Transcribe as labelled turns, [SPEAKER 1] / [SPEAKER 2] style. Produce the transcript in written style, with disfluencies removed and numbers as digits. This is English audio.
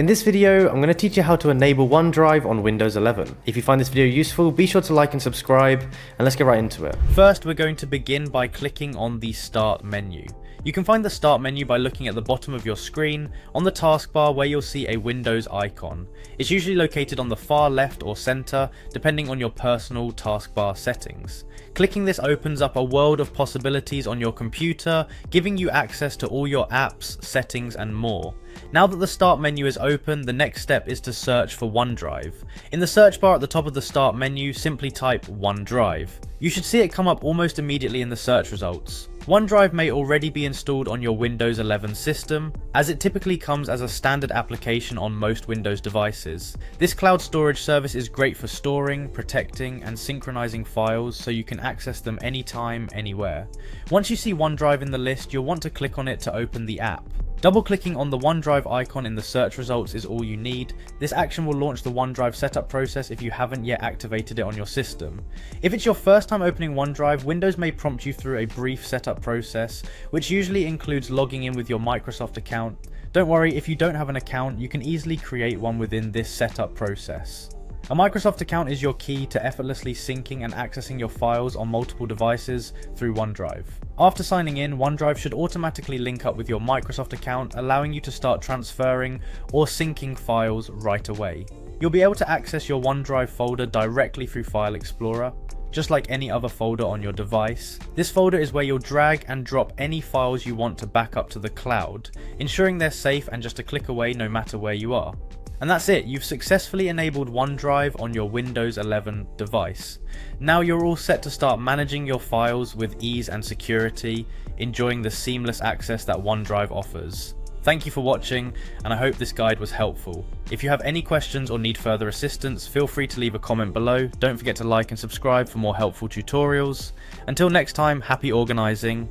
[SPEAKER 1] In this video, I'm going to teach you how to enable OneDrive on Windows 11. If you find this video useful, be sure to like and subscribe, and let's get right into it. First, we're going to begin by clicking on the Start menu. You can find the Start menu by looking at the bottom of your screen on the taskbar where you'll see a Windows icon. It's usually located on the far left or center, depending on your personal taskbar settings. Clicking this opens up a world of possibilities on your computer, giving you access to all your apps, settings, and more. Now that the Start menu is open, the next step is to search for OneDrive. In the search bar at the top of the Start menu, simply type OneDrive. You should see it come up almost immediately in the search results. OneDrive may already be installed on your Windows 11 system, as it typically comes as a standard application on most Windows devices. This cloud storage service is great for storing, protecting, and synchronizing files so you can access them anytime, anywhere. Once you see OneDrive in the list, you'll want to click on it to open the app. Double-clicking on the OneDrive icon in the search results is all you need. This action will launch the OneDrive setup process if you haven't yet activated it on your system. If it's your first time opening OneDrive, Windows may prompt you through a brief setup process, which usually includes logging in with your Microsoft account. Don't worry, if you don't have an account, you can easily create one within this setup process. A Microsoft account is your key to effortlessly syncing and accessing your files on multiple devices through OneDrive. After signing in, OneDrive should automatically link up with your Microsoft account, allowing you to start transferring or syncing files right away. You'll be able to access your OneDrive folder directly through File Explorer, just like any other folder on your device. This folder is where you'll drag and drop any files you want to back up to the cloud, ensuring they're safe and just a click away no matter where you are. And that's it, you've successfully enabled OneDrive on your Windows 11 device. Now you're all set to start managing your files with ease and security, enjoying the seamless access that OneDrive offers. Thank you for watching, and I hope this guide was helpful. If you have any questions or need further assistance, feel free to leave a comment below. Don't forget to like and subscribe for more helpful tutorials. Until next time, happy organizing,